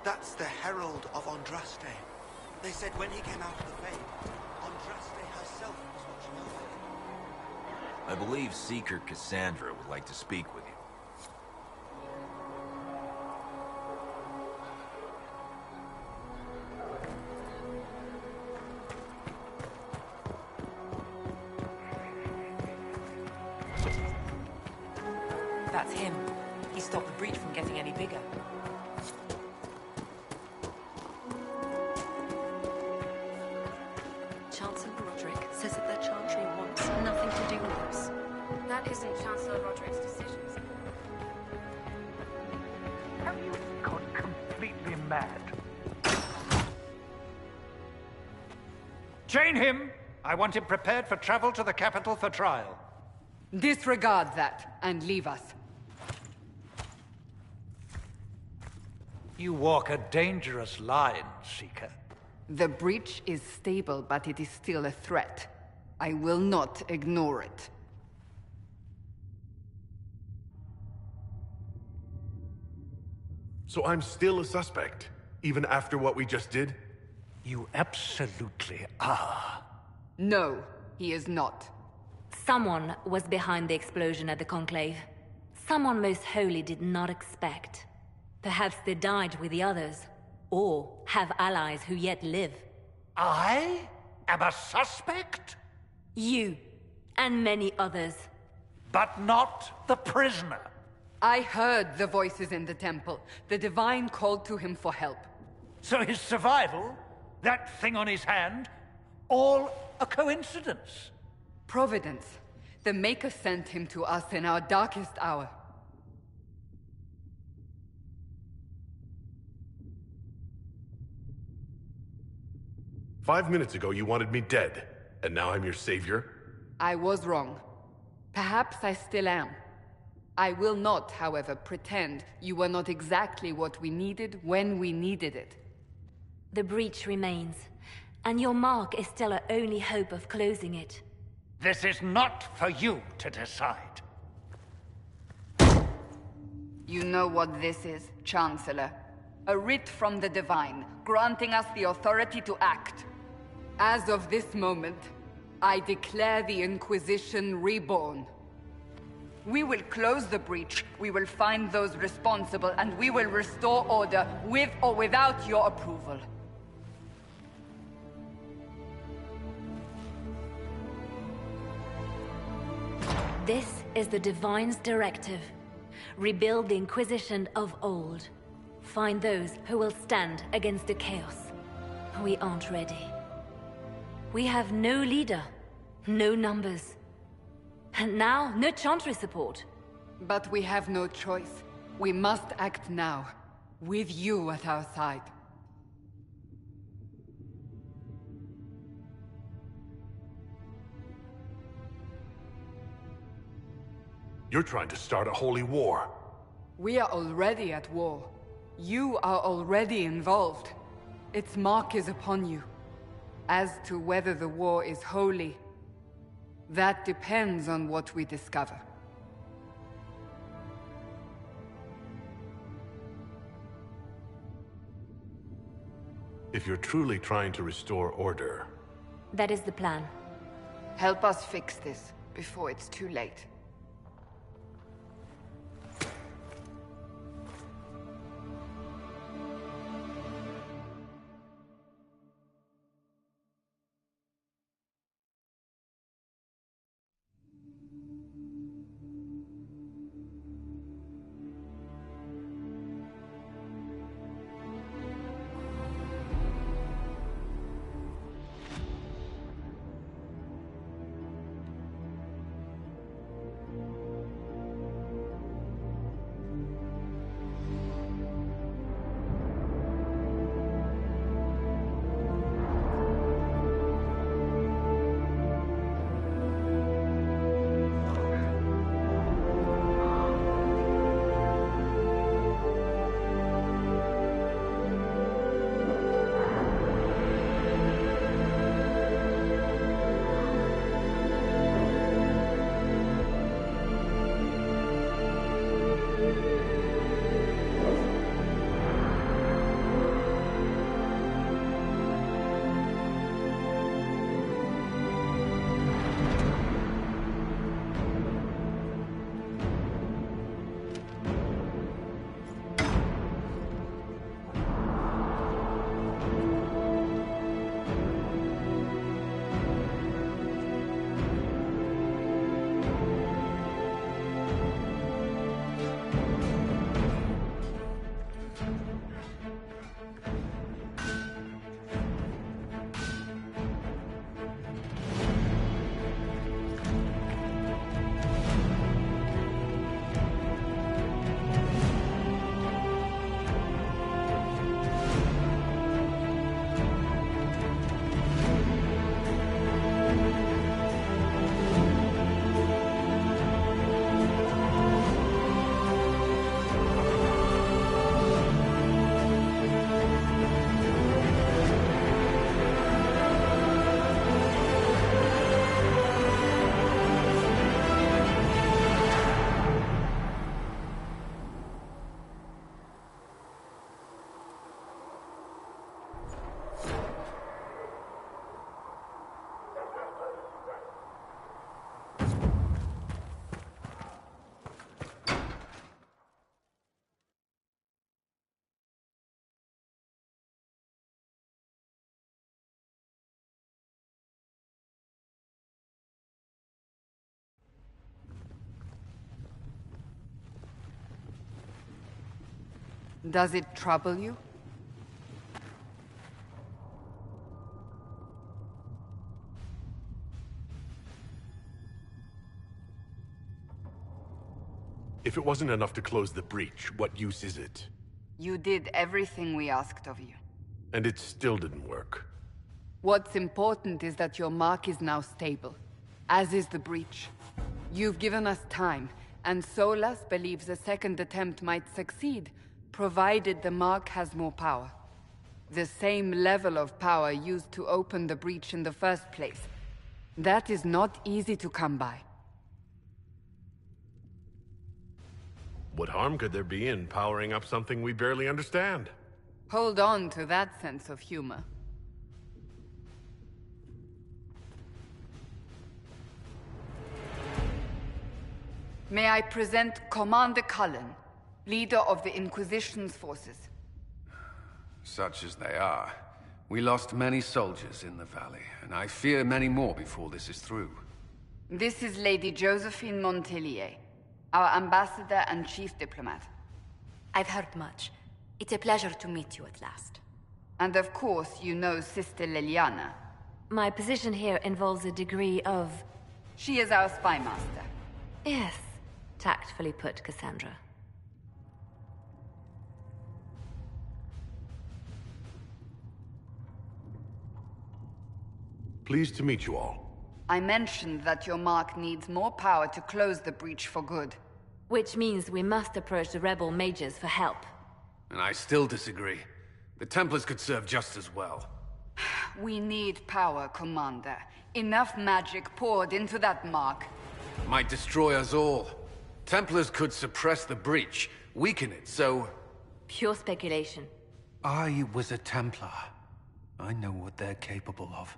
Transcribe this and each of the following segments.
That's the Herald of Andraste. They said when he came out of the Fade, Andraste herself was watching over him. I believe Seeker Cassandra would like to speak with you. That's him. He stopped the breach from getting any bigger. Chancellor Roderick says that their chantry wants nothing to do with us. That isn't Chancellor Roderick's decisions. Have you gone completely mad? Chain him! I want him prepared for travel to the capital for trial. Disregard that, and leave us. You walk a dangerous line, Seeker. The breach is stable, but it is still a threat. I will not ignore it. So I'm still a suspect, even after what we just did? You absolutely are. No, he is not. Someone was behind the explosion at the Conclave. Someone most holy did not expect. Perhaps they died with the others, or have allies who yet live. I am a suspect? You, and many others. But not the prisoner. I heard the voices in the temple. The Divine called to him for help. So his survival, that thing on his hand, all a coincidence? Providence. The Maker sent him to us in our darkest hour. "5 minutes ago you wanted me dead, and now I'm your savior?" I was wrong. Perhaps I still am. I will not, however, pretend you were not exactly what we needed when we needed it. The breach remains, and your mark is still our only hope of closing it. This is not for you to decide. You know what this is, Chancellor. A writ from the Divine, granting us the authority to act. As of this moment, I declare the Inquisition reborn. We will close the breach, we will find those responsible, and we will restore order, with or without your approval. This is the Divine's directive. Rebuild the Inquisition of old. Find those who will stand against the chaos. We aren't ready. We have no leader, no numbers. And now, no Chantry support. But we have no choice. We must act now, with you at our side. You're trying to start a holy war. We are already at war. You are already involved. Its mark is upon you. As to whether the war is holy, that depends on what we discover. If you're truly trying to restore order... That is the plan. Help us fix this, before it's too late. Does it trouble you? If it wasn't enough to close the breach, what use is it? You did everything we asked of you. And it still didn't work. What's important is that your mark is now stable, as is the breach. You've given us time, and Solas believes a second attempt might succeed, provided the mark has more power. The same level of power used to open the breach in the first place. That is not easy to come by. What harm could there be in powering up something we barely understand? Hold on to that sense of humor. May I present Commander Cullen, leader of the Inquisition's forces. Such as they are. We lost many soldiers in the valley, and I fear many more before this is through. This is Lady Josephine Montelier, our ambassador and chief diplomat. I've heard much. It's a pleasure to meet you at last. And of course, you know Sister Liliana. My position here involves a degree of... She is our spy master. Yes, tactfully put, Cassandra. Pleased to meet you all. I mentioned that your mark needs more power to close the breach for good. Which means we must approach the rebel mages for help. And I still disagree. The Templars could serve just as well. We need power, Commander. Enough magic poured into that mark. Might destroy us all. Templars could suppress the breach, weaken it, so... Pure speculation. I was a Templar. I know what they're capable of.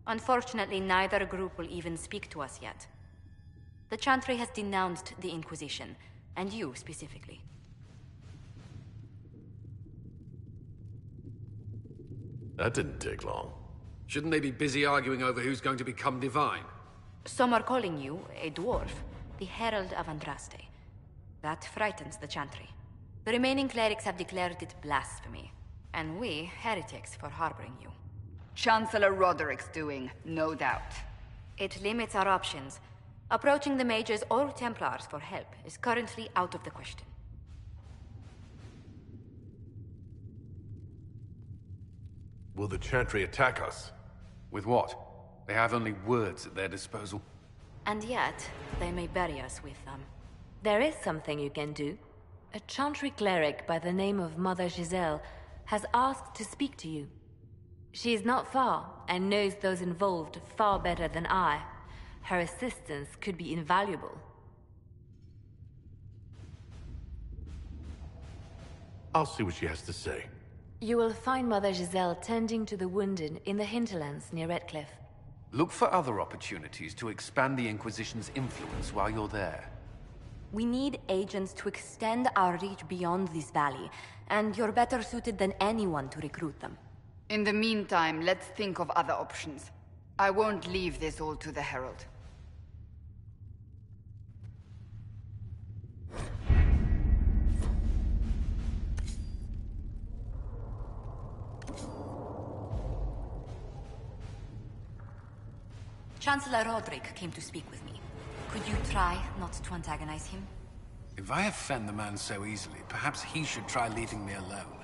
Unfortunately, neither group will even speak to us yet. The Chantry has denounced the Inquisition, and you specifically. That didn't take long. Shouldn't they be busy arguing over who's going to become divine? Some are calling you a dwarf, the Herald of Andraste. That frightens the Chantry. The remaining clerics have declared it blasphemy, and we, heretics, for harboring you. Chancellor Roderick's doing, no doubt. It limits our options. Approaching the mages or Templars for help is currently out of the question. Will the Chantry attack us? With what? They have only words at their disposal. And yet, they may bury us with them. There is something you can do. A Chantry cleric by the name of Mother Giselle has asked to speak to you. She is not far, and knows those involved far better than I. Her assistance could be invaluable. I'll see what she has to say. You will find Mother Giselle tending to the wounded in the hinterlands near Redcliffe. Look for other opportunities to expand the Inquisition's influence while you're there. We need agents to extend our reach beyond this valley, and you're better suited than anyone to recruit them. In the meantime, let's think of other options. I won't leave this all to the Herald. Chancellor Roderick came to speak with me. Could you try not to antagonize him? If I offend the man so easily, perhaps he should try leaving me alone.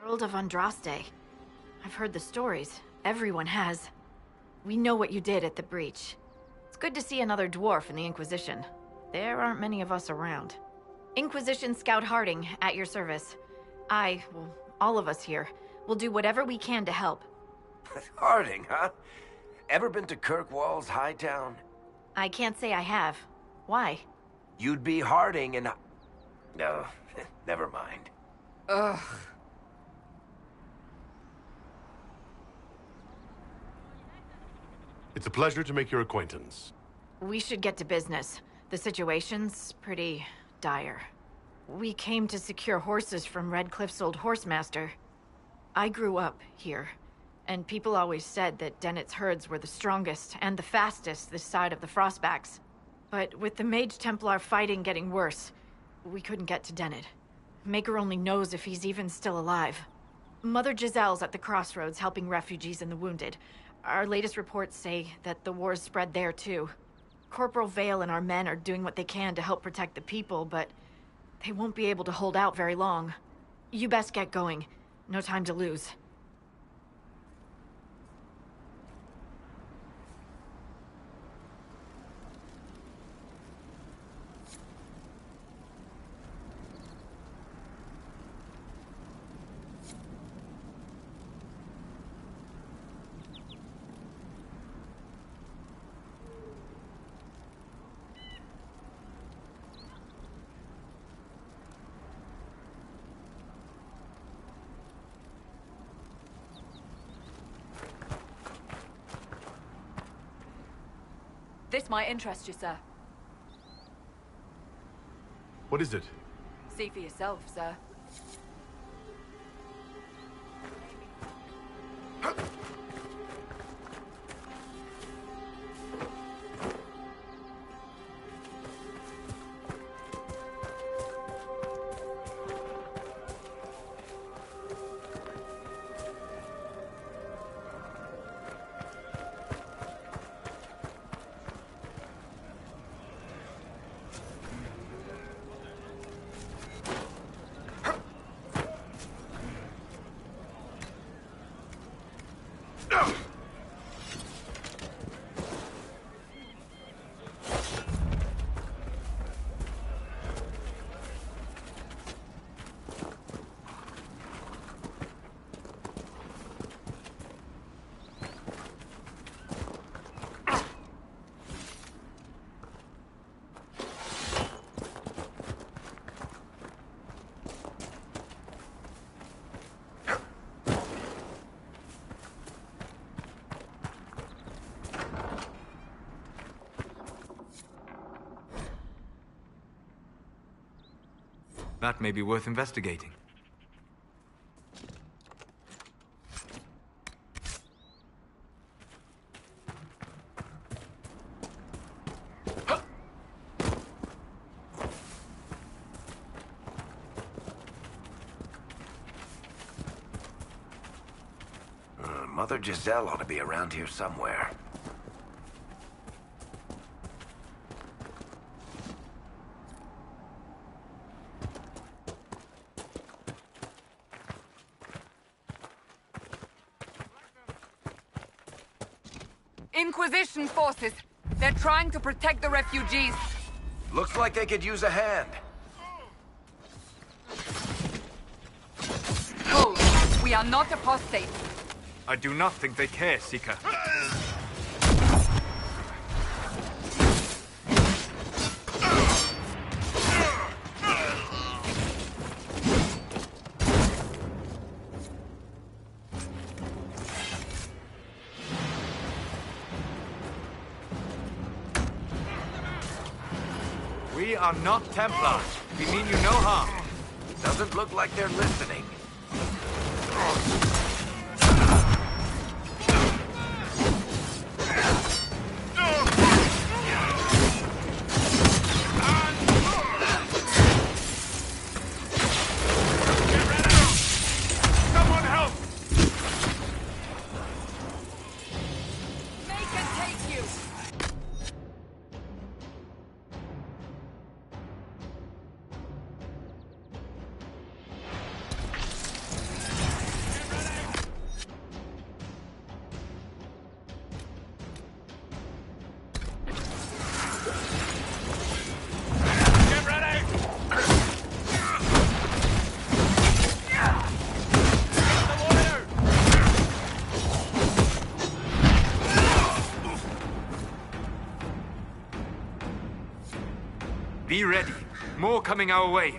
World of Andraste. I've heard the stories. Everyone has. We know what you did at the breach. It's good to see another dwarf in the Inquisition. There aren't many of us around. Inquisition Scout Harding, at your service. All of us here, will do whatever we can to help. Harding, huh? Ever been to Kirkwall's Hightown? I can't say I have. Why? You'd be Harding and... No, never mind. Ugh. It's a pleasure to make your acquaintance. We should get to business. The situation's pretty dire. We came to secure horses from Redcliffe's old horsemaster. I grew up here, and people always said that Dennett's herds were the strongest and the fastest this side of the Frostbacks. But with the Mage Templar fighting getting worse, we couldn't get to Dennett. Maker only knows if he's even still alive. Mother Giselle's at the crossroads helping refugees and the wounded. Our latest reports say that the war's spread there too. Corporal Vale and our men are doing what they can to help protect the people, but they won't be able to hold out very long. You best get going. No time to lose. This might interest you, sir. What is it? See for yourself, sir. That may be worth investigating. Mother Giselle ought to be around here somewhere. Inquisition forces! They're trying to protect the refugees! Looks like they could use a hand. Hold! We are not apostates! I do not think they care, Seeker. We are not Templars. We mean you no harm. Doesn't look like they're listening. Be ready. More coming our way.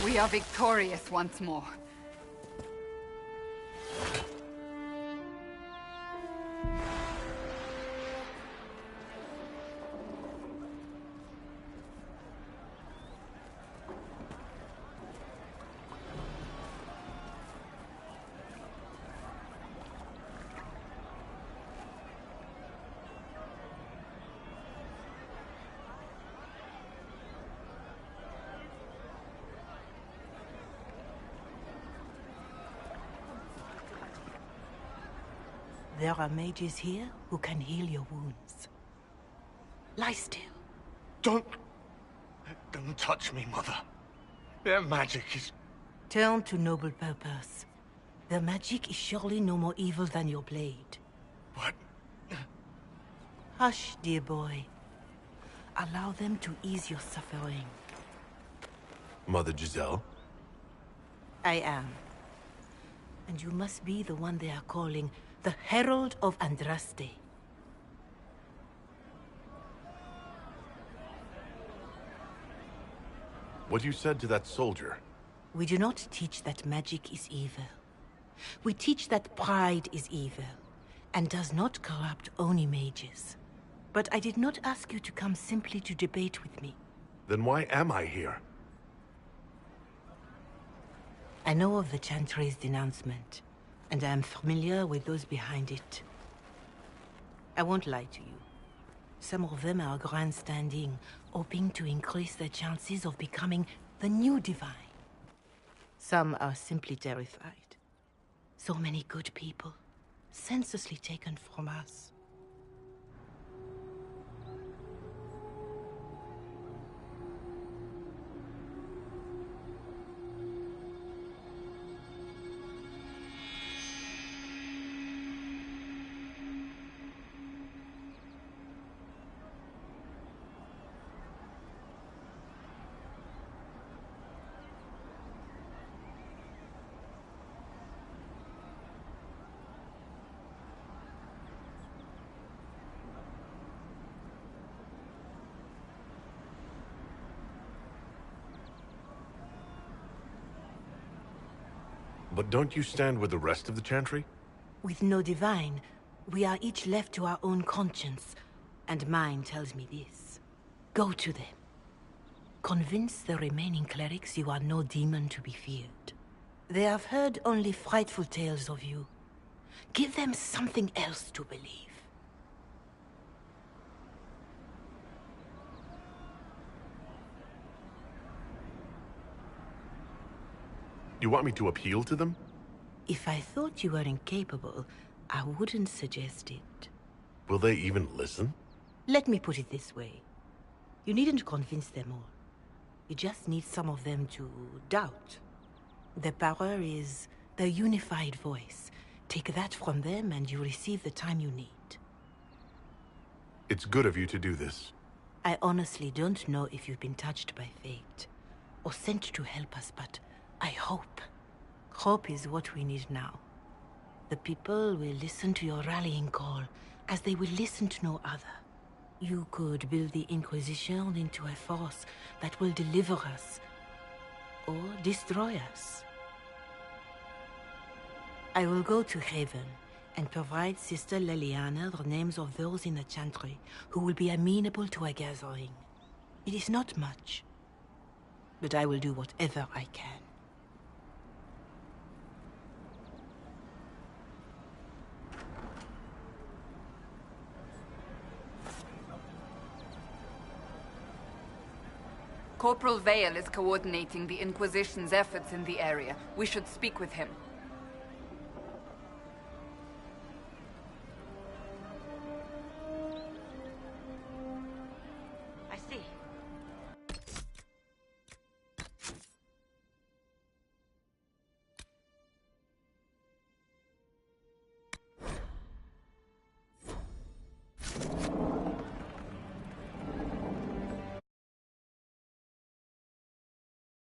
We are victorious once more. There are mages here who can heal your wounds. Lie still. Don't touch me, Mother. Their magic is... Turn to noble purpose. Their magic is surely no more evil than your blade. What? Hush, dear boy. Allow them to ease your suffering. Mother Giselle? I am. And you must be the one they are calling the Herald of Andraste. What you said to that soldier? We do not teach that magic is evil. We teach that pride is evil, and does not corrupt only mages. But I did not ask you to come simply to debate with me. Then why am I here? I know of the Chantry's denouncement, and I am familiar with those behind it. I won't lie to you. Some of them are grandstanding, hoping to increase their chances of becoming the new divine. Some are simply terrified. So many good people, senselessly taken from us. But don't you stand with the rest of the Chantry? With no divine, we are each left to our own conscience, and mine tells me this. Go to them. Convince the remaining clerics you are no demon to be feared. They have heard only frightful tales of you. Give them something else to believe. You want me to appeal to them? If I thought you were incapable, I wouldn't suggest it. Will they even listen? Let me put it this way. You needn't convince them all. You just need some of them to doubt. Their power is their unified voice. Take that from them and you receive the time you need. It's good of you to do this. I honestly don't know if you've been touched by fate, or sent to help us, but I hope. Hope is what we need now. The people will listen to your rallying call, as they will listen to no other. You could build the Inquisition into a force that will deliver us. or destroy us. I will go to Haven and provide Sister Leliana the names of those in the Chantry who will be amenable to a gathering. It is not much, but I will do whatever I can. Corporal Vale is coordinating the Inquisition's efforts in the area. We should speak with him.